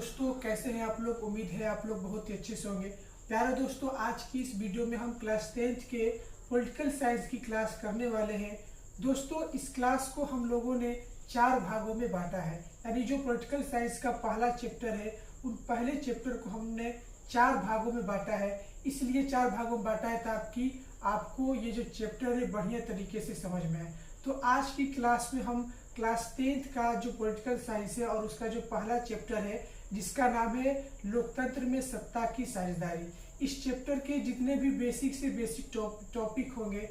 दोस्तों, कैसे हैं आप लोग। उम्मीद है आप लोग बहुत ही अच्छे से होंगे। प्यारे दोस्तों, आज की इस वीडियो में हम क्लास 10th के पॉलिटिकल साइंस की क्लास करने वाले हैं। दोस्तों, इस क्लास को हम लोगों ने 4 भागों में बांटा है। यानी जो पॉलिटिकल साइंस का पहला चैप्टर है, उन पहले चैप्टर को हमने 4 भागों में बांटा है। इसलिए 4 भागों में बांटा है ताकि आपको ये जो चैप्टर है बढ़िया तरीके से समझ में आए। तो आज की क्लास में हम क्लास 10th का जो पॉलिटिकल साइंस है और उसका जो पहला चैप्टर है जिसका नाम है लोकतंत्र में सत्ता की साझेदारी, इस चैप्टर के जितने भी बेसिक से बेसिक टॉपिक होंगे,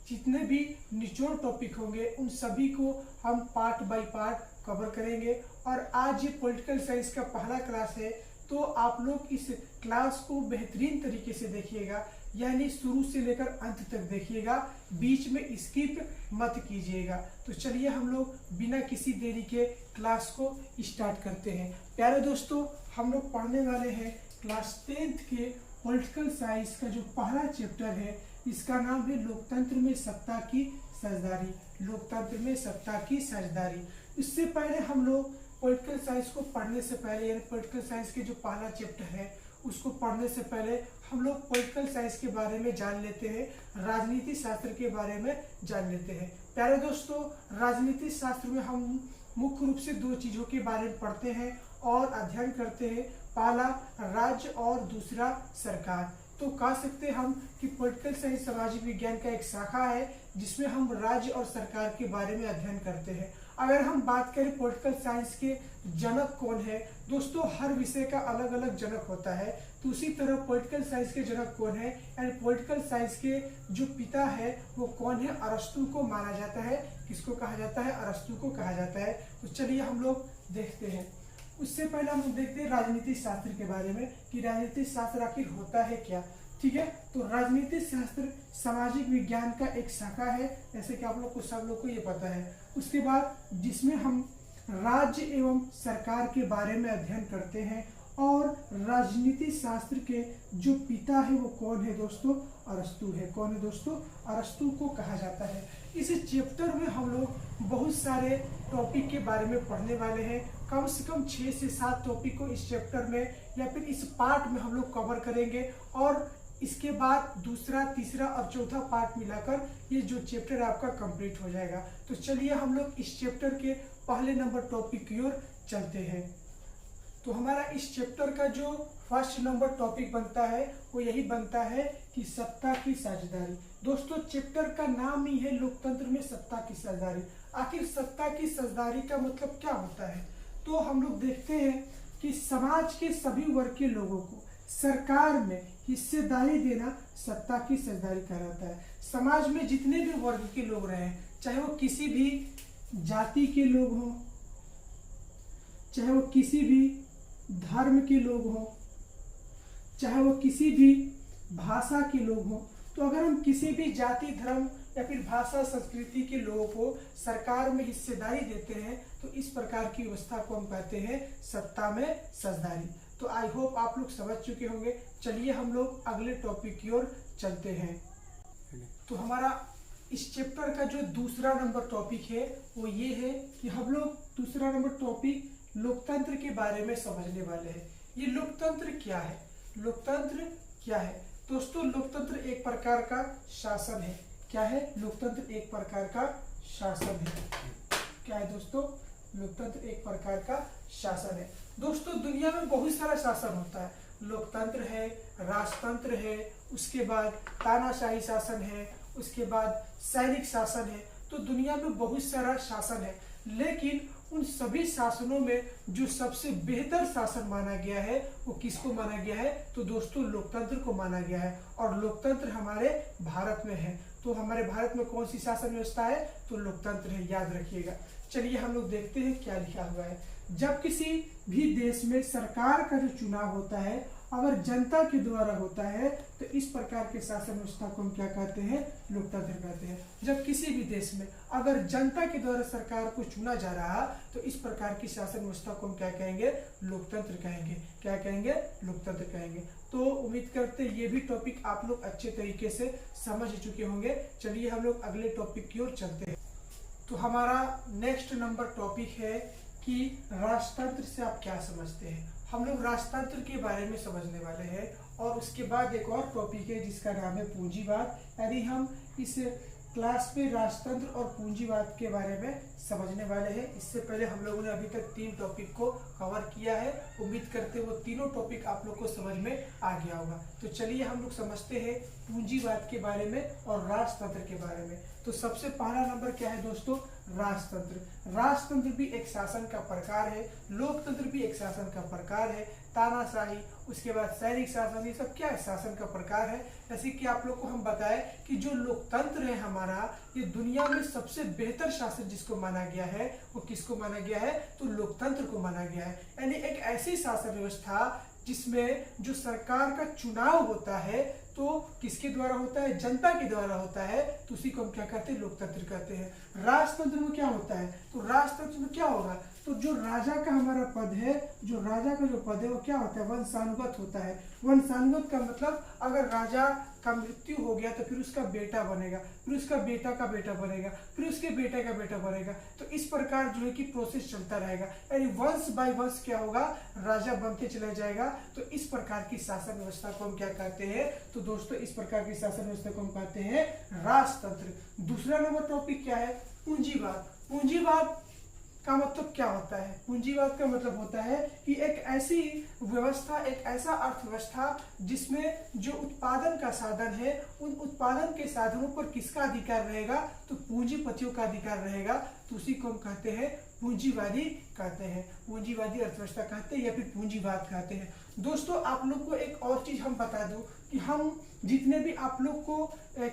जितने भी निचोड़ टॉपिक होंगे, उन सभी को हम पार्ट बाय पार्ट कवर करेंगे। और आज ये पॉलिटिकल साइंस का पहला क्लास है, तो आप लोग इस क्लास को बेहतरीन तरीके से देखिएगा, यानी शुरू से लेकर अंत तक देखिएगा, बीच में स्किप मत कीजिएगा। तो चलिए हम लोग बिना किसी देरी के क्लास को स्टार्ट करते हैं। प्यारे दोस्तों, हम लोग पढ़ने वाले हैं क्लास 10th के पॉलिटिकल साइंस का जो पहला चैप्टर है, इसका नाम है लोकतंत्र में सत्ता की साझेदारी। लोकतंत्र में सत्ता की साझेदारी। इससे पहले हम लोग पॉलिटिकल साइंस को पढ़ने से पहले, यानी पॉलिटिकल साइंस के जो पहला चैप्टर है उसको पढ़ने से पहले हम लोग पॉलिटिकल साइंस के बारे में जान लेते हैं, राजनीति शास्त्र के बारे में जान लेते हैं। प्यारे दोस्तों, राजनीति शास्त्र में हम मुख्य रूप से 2 चीज़ों के बारे में पढ़ते हैं और अध्ययन करते हैं। पहला राज्य और दूसरा सरकार। तो कह सकते हैं हम कि पॉलिटिकल साइंस सामाजिक विज्ञान का एक शाखा है जिसमें हम राज्य और सरकार के बारे में अध्ययन करते हैं। अगर हम बात करें पॉलिटिकल साइंस के जनक कौन है, दोस्तों हर विषय का अलग अलग जनक होता है, तो उसी तरह पॉलिटिकल साइंस के जनक कौन है, यानी पॉलिटिकल साइंस के जो पिता है वो कौन है, अरस्तू को माना जाता है। किसको कहा जाता है? अरस्तू को कहा जाता है। तो चलिए हम लोग देखते हैं। उससे पहले हम देखते हैं राजनीतिक शास्त्र के बारे में कि राजनीतिक शास्त्र आखिर होता है क्या। ठीक है, तो राजनीतिक शास्त्र सामाजिक विज्ञान का एक शाखा है, जैसे कि आप लोग को सब लोग को ये पता है। उसके बाद जिसमें हम राज्य एवं सरकार के बारे में अध्ययन करते हैं, और राजनीति शास्त्र के जो पिता है वो कौन है दोस्तों? अरस्तू है। कौन है दोस्तों? अरस्तू को कहा जाता है। इस चैप्टर में हम लोग बहुत सारे टॉपिक के बारे में पढ़ने वाले हैं। कम से कम 6 से 7 टॉपिक को इस चैप्टर में या फिर इस पार्ट में हम लोग कवर करेंगे, और इसके बाद दूसरा, तीसरा और चौथा पार्ट मिलाकर ये जो चैप्टर आपका कंप्लीट हो जाएगा। तो चलिए हम लोग इस चैप्टर के पहले नंबर टॉपिक की ओर चलते हैं। तो हमारा इस चैप्टर का जो फर्स्ट नंबर टॉपिक बनता है वो यही बनता है कि सत्ता की साझेदारी। दोस्तों, चैप्टर का नाम ही है लोकतंत्र में सत्ता की साझेदारी। आखिर सत्ता की साझेदारी का मतलब क्या होता है? तो हम लोग देखते हैं कि समाज के सभी वर्ग के लोगों को सरकार में हिस्सेदारी देना सत्ता की साझेदारी कहलाता है। समाज में जितने भी वर्ग के लोग रहे, चाहे वो किसी भी जाति के लोग हों, चाहे वो किसी भी धर्म के लोग हों, चाहे वो किसी भी भाषा के लोग हों, तो अगर हम किसी भी जाति, धर्म या फिर भाषा, संस्कृति के लोगों को सरकार में हिस्सेदारी देते हैं, तो इस प्रकार की व्यवस्था को हम कहते हैं सत्ता में साझेदारी। तो आई होप आप लोग समझ चुके होंगे। चलिए हम लोग अगले टॉपिक की ओर चलते हैं। तो हमारा इस चैप्टर का जो दूसरा नंबर टॉपिक है वो ये है कि हम लोग दूसरा नंबर टॉपिक लोकतंत्र के बारे में समझने वाले हैं। ये लोकतंत्र क्या है? लोकतंत्र क्या है दोस्तों? लोकतंत्र एक प्रकार का शासन है। क्या है? लोकतंत्र एक प्रकार का शासन है। क्या है दोस्तों? लोकतंत्र एक प्रकार का शासन है। दोस्तों, दुनिया में बहुत सारा शासन होता है। लोकतंत्र है, राजतंत्र है, उसके बाद तानाशाही शासन है, उसके बाद सैनिक शासन है। तो दुनिया में बहुत सारा शासन है, लेकिन उन सभी शासनों में जो सबसे बेहतर शासन माना गया है वो किसको माना गया है? तो दोस्तों, लोकतंत्र को माना गया है। और लोकतंत्र हमारे भारत में है। तो हमारे भारत में कौन सी शासन व्यवस्था है? तो लोकतंत्र है, याद रखिएगा। चलिए हम लोग देखते हैं क्या लिखा हुआ है। जब किसी भी देश में सरकार का जो चुनाव होता है अगर जनता के द्वारा होता है, तो इस प्रकार के शासन व्यवस्था को हम क्या कहते हैं? लोकतंत्र कहते हैं। जब किसी भी देश में अगर जनता के द्वारा सरकार को चुना जा रहा, तो इस प्रकार की शासन व्यवस्था को हम क्या कहेंगे? लोकतंत्र कहेंगे। क्या कहेंगे? लोकतंत्र कहेंगे। तो उम्मीद करते हैं ये भी टॉपिक आप लोग अच्छे तरीके से समझ चुके होंगे। चलिए हम लोग अगले टॉपिक की ओर चलते हैं। तो हमारा नेक्स्ट नंबर टॉपिक है कि राजतंत्र से आप क्या समझते हैं। हम लोग राजतंत्र के बारे में समझने वाले हैं और उसके बाद एक और टॉपिक है जिसका नाम है पूंजीवाद। यानी हम इस क्लास में राजतंत्र और पूंजीवाद के बारे में समझने वाले हैं। इससे पहले हम लोगों ने अभी तक 3 टॉपिक को कवर किया है। उम्मीद करते हैं वो तीनों टॉपिक आप लोग को समझ में आ गया होगा। तो चलिए हम लोग समझते हैं पूंजीवाद के बारे में और राजतंत्र के बारे में। तो सबसे पहला नंबर क्या है दोस्तों? राजतंत्र। राजतंत्र भी एक शासन का प्रकार है, लोकतंत्र भी एक शासन का प्रकार है, तानाशाही, उसके बाद सैनिक शासन, ये सब क्या है? शासन का प्रकार है। जैसे कि आप लोग को हम बताएं कि जो लोकतंत्र है हमारा, ये दुनिया में सबसे बेहतर शासन जिसको माना गया है वो किसको माना गया है? तो लोकतंत्र को माना गया है। यानी एक ऐसी शासन व्यवस्था जिसमें जो सरकार का चुनाव होता है तो किसके द्वारा होता है? जनता के द्वारा होता है। तो उसी को हम क्या कहते हैं? लोकतंत्र कहते हैं। राजतंत्र में क्या होता है? तो राजतंत्र में क्या होगा? तो जो राजा का हमारा पद है, जो राजा का जो पद है वो क्या होता है? वंशानुगत होता है। वंशानुगत का मतलब अगर राजा का मृत्यु हो गया तो फिर उसका बेटा बनेगा, फिर उसका बेटा का बेटा बनेगा, फिर उसके बेटे का बेटा बनेगा। तो इस प्रकार जो है कि प्रोसेस चलता रहेगा। यानी वंश बाय वंश क्या होगा? राजा बनते चला जाएगा। तो इस प्रकार की शासन व्यवस्था को हम क्या कहते हैं? तो दोस्तों इस प्रकार की शासन व्यवस्था को हम कहते हैं राजतंत्र। दूसरा नंबर टॉपिक क्या है? पूंजीवाद। पूंजीवाद का मतलब क्या होता है? पूंजीवाद का मतलब होता है कि एक ऐसी व्यवस्था, एक ऐसा अर्थव्यवस्था जिसमें जो उत्पादन का साधन है, उन उत्पादन के साधनों पर किसका अधिकार रहेगा? तो पूंजीपतियों का अधिकार रहेगा। तो उसी को हम कहते हैं पूंजीवादी कहते हैं, पूंजीवादी अर्थव्यवस्था कहते हैं या फिर पूंजीवाद कहते हैं। दोस्तों आप लोग को एक और चीज हम बता दूं कि हम जितने भी आप लोग को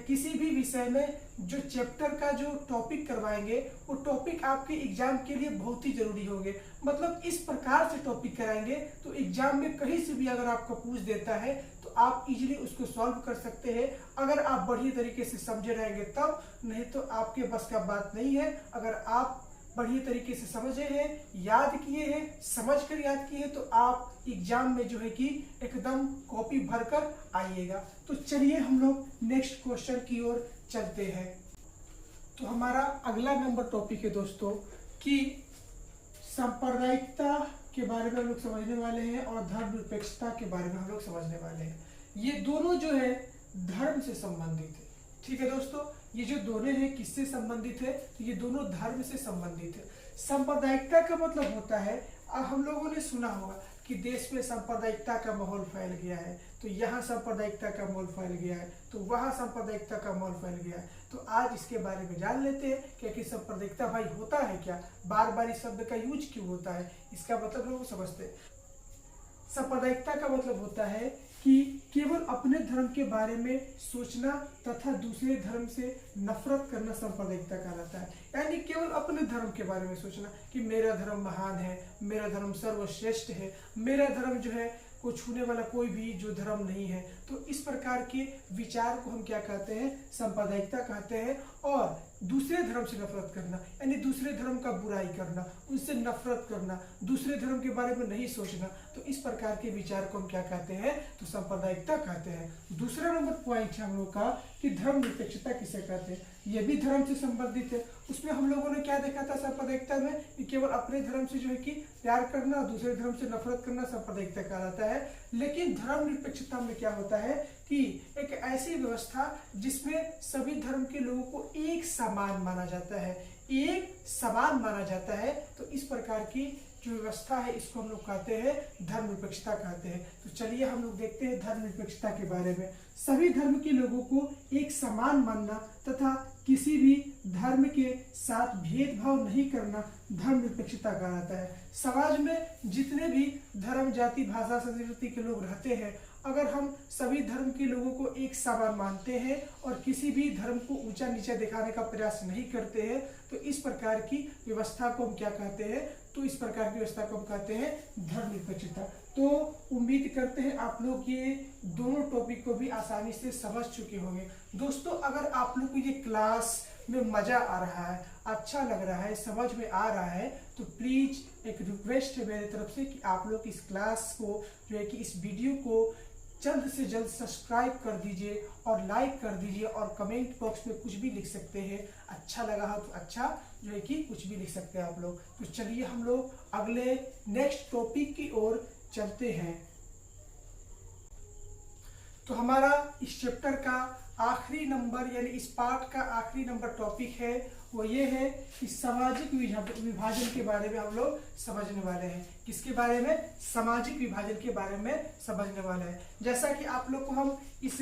किसी भी विषय में जो चैप्टर का जो टॉपिक करवाएंगे वो टॉपिक आपके एग्जाम के लिए बहुत ही जरूरी होंगे। मतलब इस प्रकार से टॉपिक कराएंगे तो एग्जाम में कहीं से भी अगर आपको पूछ देता है तो आप इजीली उसको सॉल्व कर सकते हैं, अगर आप बढ़िया तरीके से समझे रहेंगे तब। नहीं तो आपके बस का बात नहीं है। अगर आप बढ़िया तरीके से समझे हैं, याद किए हैं, समझ कर याद किए हैं, तो आप एग्जाम में जो है कि एकदम कॉपी भरकर आइएगा। तो चलिए हम लोग नेक्स्ट क्वेश्चन की ओर चलते हैं। तो हमारा अगला नंबर टॉपिक है दोस्तों कि सांप्रदायिकता के बारे में हम लोग समझने वाले हैं और धर्मनिरपेक्षता के बारे में हम लोग समझने वाले हैं। ये दोनों जो है धर्म से संबंधित है। ठीक है दोस्तों, ये जो दोनों हैं किससे संबंधित है? तो ये दोनों धर्म से संबंधित है। सांप्रदायिकता का मतलब होता है, हम लोगों ने सुना होगा कि देश में सांप्रदायिकता का माहौल फैल गया है, तो यहाँ सांप्रदायिकता का माहौल फैल गया है, तो वहाँ सांप्रदायिकता का माहौल फैल गया है। तो आज इसके बारे में जान लेते हैं कि सांप्रदायिकता भाई होता है क्या, बार बार इस शब्द का यूज क्यों होता है, इसका मतलब लोग समझते हैं। सांप्रदायिकता का मतलब होता है कि केवल अपने धर्म के बारे में सोचना तथा दूसरे धर्म से नफरत करना सांप्रदायिकता कहलाता है। यानी केवल अपने धर्म के बारे में सोचना कि मेरा धर्म महान है, मेरा धर्म सर्वश्रेष्ठ है, मेरा धर्म जो है को छूने वाला कोई भी जो धर्म नहीं है। तो इस प्रकार के विचार को हम क्या कहते हैं? सांप्रदायिकता कहते हैं। और दूसरे धर्म से नफरत करना यानी दूसरे धर्म का बुराई करना, उनसे नफरत करना, दूसरे धर्म के बारे में नहीं सोचना, तो इस प्रकार के विचार को हम क्या कहते हैं? तो सांप्रदायिकता कहते हैं। दूसरा नंबर पॉइंट है हम लोग का कि धर्मनिरपेक्षता किसे कहते हैं? यह भी धर्म से संबंधित है। उसमें हम लोगों ने क्या देखा था सांप्रदायिकता में कि केवल अपने धर्म से जो है कि प्यार करना, दूसरे धर्म से नफरत करना सांप्रदायिकता कहलाता है। लेकिन धर्मनिरपेक्षता में क्या होता है कि एक ऐसी व्यवस्था जिसमें सभी धर्म के लोगों को एक समान माना जाता है, एक समान माना जाता है। तो इस प्रकार की जो व्यवस्था है इसको हम लोग कहते हैं धर्मनिरपेक्षता कहते हैं। तो चलिए हम लोग देखते हैं धर्मनिरपेक्षता के बारे में। सभी धर्म के लोगों को एक समान मानना तथा किसी भी धर्म के साथ भेदभाव नहीं करना धर्मनिरपेक्षता कहलाता है। समाज में जितने भी धर्म, जाति, भाषा, संस्कृति के लोग रहते हैं, अगर हम सभी धर्म के लोगों को एक समान मानते हैं और किसी भी धर्म को ऊंचा नीचा दिखाने का प्रयास नहीं करते हैं, तो इस प्रकार की व्यवस्था को हम क्या कहते हैं? तो इस प्रकार की व्यवस्था को हम कहते हैं धर्मनिरपेक्षता। तो उम्मीद करते हैं आप लोग ये दोनों टॉपिक को भी आसानी से समझ चुके होंगे। दोस्तों अगर आप लोग को ये क्लास में मजा आ रहा है, अच्छा लग रहा है, समझ में आ रहा है, तो प्लीज एक रिक्वेस्ट है मेरी तरफ से कि आप लोग इस क्लास को जो है कि इस वीडियो को जल्द से जल्द सब्सक्राइब कर दीजिए और लाइक कर दीजिए और कमेंट बॉक्स में कुछ भी लिख सकते हैं। अच्छा लगा हो तो अच्छा, जो है कि कुछ भी लिख सकते हैं आप लोग। तो चलिए हम लोग अगले नेक्स्ट टॉपिक की ओर चलते हैं। तो हमारा इस चैप्टर का आखिरी नंबर यानी इस पार्ट का आखिरी नंबर टॉपिक है वो ये है कि सामाजिक विभाजन के बारे में हम लोग समझने वाले हैं। किसके बारे में? सामाजिक विभाजन के बारे में समझने वाले हैं। जैसा कि आप लोग को हम इस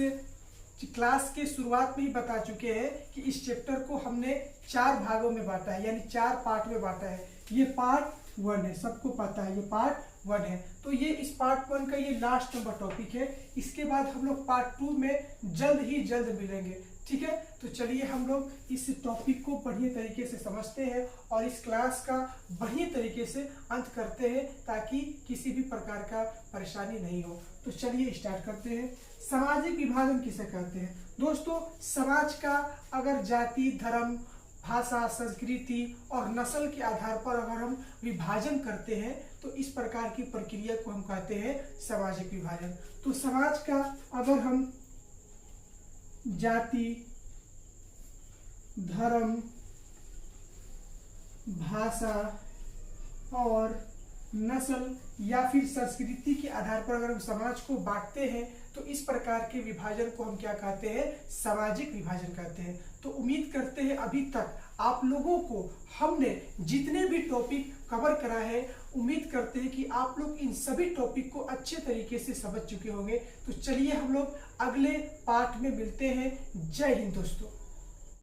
क्लास के शुरुआत में ही बता चुके हैं कि इस चैप्टर को हमने 4 भागों में बांटा है, यानी 4 पार्ट में बांटा है। ये पार्ट 1 है, सबको पता है ये पार्ट 1 है। तो ये इस पार्ट 1 का ये लास्ट नंबर टॉपिक है। इसके बाद हम लोग पार्ट 2 में जल्द मिलेंगे, ठीक है। तो चलिए हम लोग इस टॉपिक को बढ़िया तरीके से समझते हैं और इस क्लास का बढ़िया तरीके से अंत करते हैं ताकि किसी भी प्रकार का परेशानी नहीं हो। तो चलिए स्टार्ट करते हैं। सामाजिक विभाजन किसे कहते हैं? दोस्तों, समाज का अगर जाति, धर्म, भाषा, संस्कृति और नस्ल के आधार पर अगर हम विभाजन करते हैं तो इस प्रकार की प्रक्रिया को हम कहते हैं सामाजिक विभाजन। तो समाज का अगर हम जाति, धर्म, भाषा और नस्ल या फिर संस्कृति के आधार पर अगर हम समाज को बांटते हैं तो इस प्रकार के विभाजन को हम क्या कहते हैं? सामाजिक विभाजन कहते हैं। तो उम्मीद करते हैं अभी तक आप लोगों को हमने जितने भी टॉपिक कवर करा है, उम्मीद करते हैं कि आप लोग इन सभी टॉपिक को अच्छे तरीके से समझ चुके होंगे। तो चलिए हम लोग अगले पार्ट में मिलते हैं। जय हिंद दोस्तों।